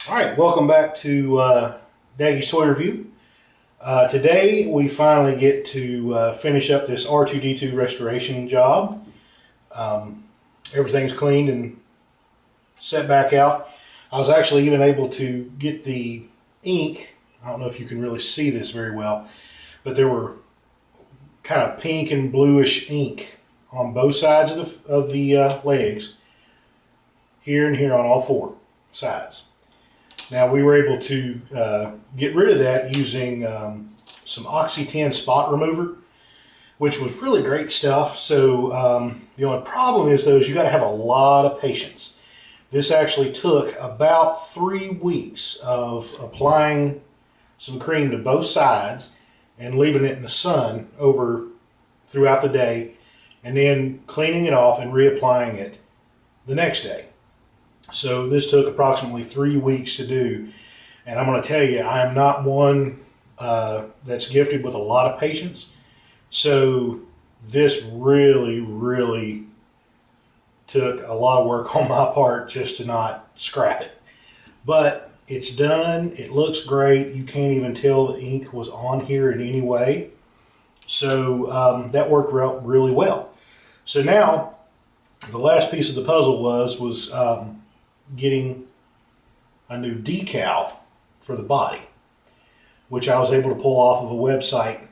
All right, welcome back to Daggy's Toy Review. Today we finally get to finish up this R2D2 restoration job. Everything's cleaned and set back out. I was actually even able to get the ink. I don't know if you can really see this very well, but there were kind of pink and bluish ink on both sides of the legs, here and here on all four sides. Now we were able to get rid of that using some Oxy 10 spot remover, which was really great stuff. So the only problem is though, is you got to have a lot of patience. This actually took about 3 weeks of applying some cream to both sides and leaving it in the sun over throughout the day, and then cleaning it off and reapplying it the next day. So this took approximately 3 weeks to do, and I'm going to tell you, I am not one that's gifted with a lot of patience. So this really took a lot of work on my part just to not scrap it. But it's done. It looks great. You can't even tell the ink was on here in any way. So that worked really well. So now the last piece of the puzzle was getting a new decal for the body, which I was able to pull off of a website.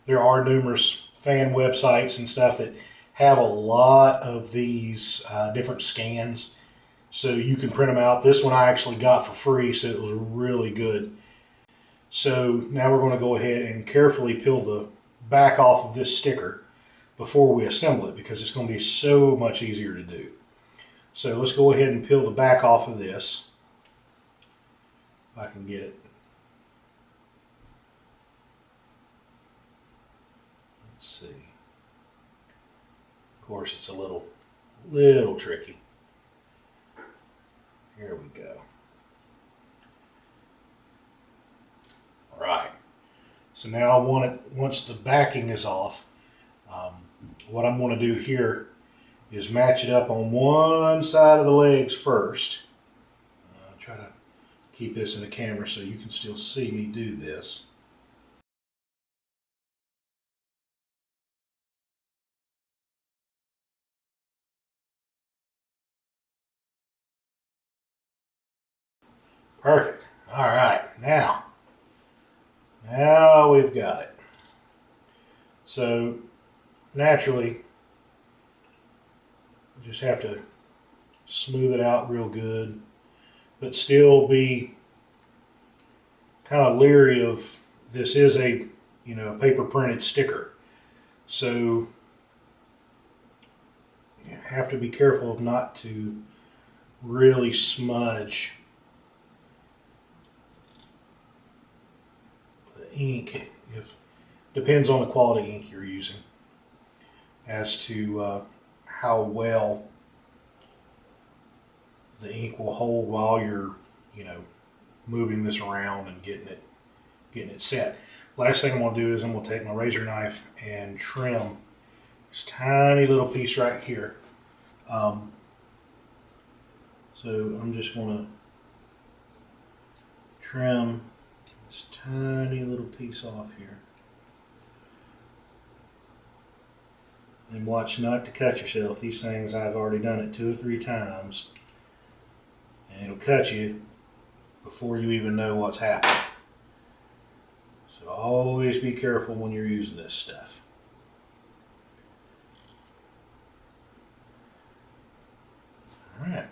There are numerous fan websites and stuff that have a lot of these different scans, so you can print them out. This one I actually got for free, so it was really good. So now we're going to go ahead and carefully peel the back off of this sticker before we assemble it, because it's going to be so much easier to do. So let's go ahead and peel the back off of this, if I can get it. Let's see. Of course, it's a little tricky. Here we go. All right. So now I want it, once the backing is off, what I'm going to do here is match it up on one side of the legs first. I'll try to keep this in the camera so you can still see me do this. Perfect. All right, now we've got it. So naturally, you just have to smooth it out real good, but still be kind of leery of, this is a paper printed sticker, so you have to be careful of not to really smudge the ink. Depends on the quality ink you're using as to how well the ink will hold while you're moving this around and getting it set. Last thing I'm going to do is I'm going to take my razor knife and trim this tiny little piece right here. So I'm just going to trim this tiny little piece off here. And watch not to cut yourself. These things, I've already done it 2 or 3 times, and it'll cut you before you even know what's happening. So always be careful when you're using this stuff. All right.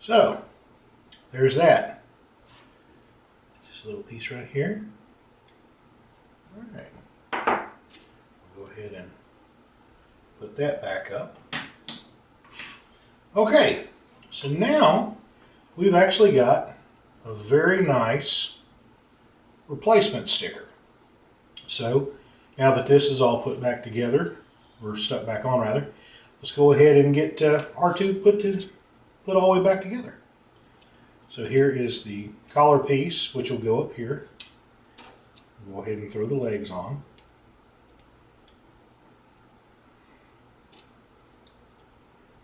So there's that. Just a little piece right here. All right. Go ahead and put that back up. Okay, so now we've actually got a very nice replacement sticker. So now that this is all put back together, or stuck back on rather, let's go ahead and get R2 put all the way back together. So here is the collar piece, which will go up here. Go ahead and throw the legs on.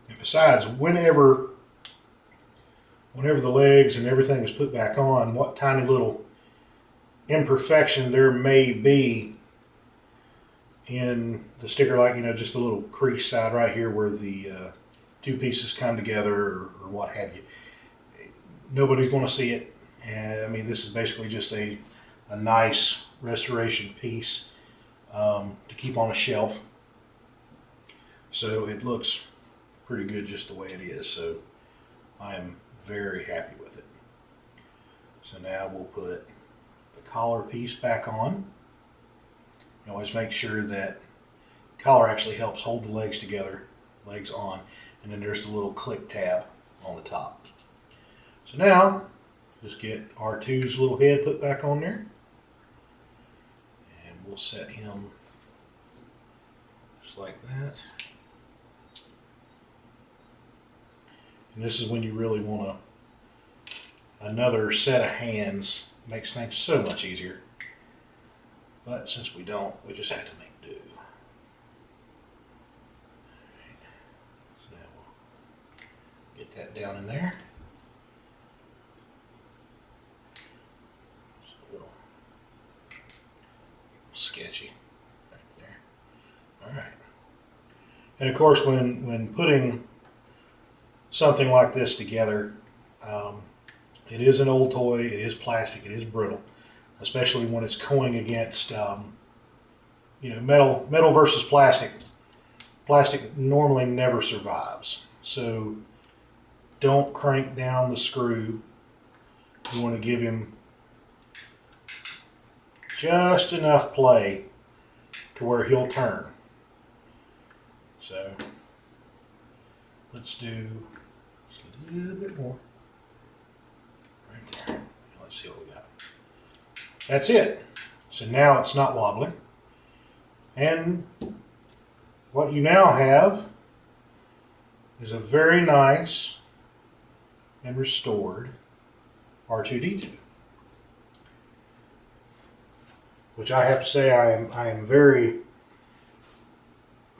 And besides, whenever whenever the legs and everything is put back on, what tiny little imperfection there may be in the sticker, like, you know, just a little crease side right here where the two pieces come together, or what have you. Nobody's going to see it. And I mean, this is basically just a nice restoration piece to keep on a shelf. So it looks pretty good just the way it is. So I am very happy with it. So now we'll put the collar piece back on. You always make sure that the collar actually helps hold the legs together, legs on, and then there's the little click tab on the top. So now just get R2's little head put back on there, and we'll set him just like that. And this is when you really want another set of hands. Makes things so much easier. But since we don't, we just have to make do. So now we'll get that down in there. So we'll sketchy right there. All right. And of course, when putting something like this together, it is an old toy, it is plastic, it is brittle, especially when it's going against you know, metal versus plastic. Plastic normally never survives, so don't crank down the screw. You want to give him just enough play to where he'll turn. So let's do just a little bit more. Right there. Let's see what we got. That's it. So now it's not wobbling. And what you now have is a very nice and restored R2D2. Which I have to say I am very,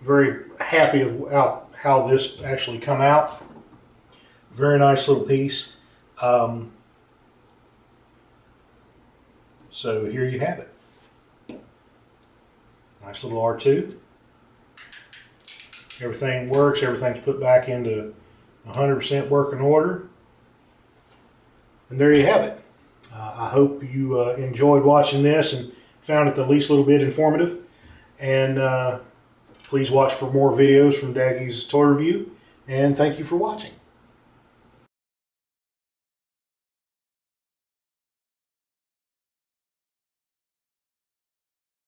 very happy of how this actually come out. Very nice little piece. So here you have it. Nice little R2. Everything works. Everything's put back into 100% working order. And there you have it. I hope you enjoyed watching this and found it the least little bit informative. And please watch for more videos from Daggy's Toy Review. And thank you for watching.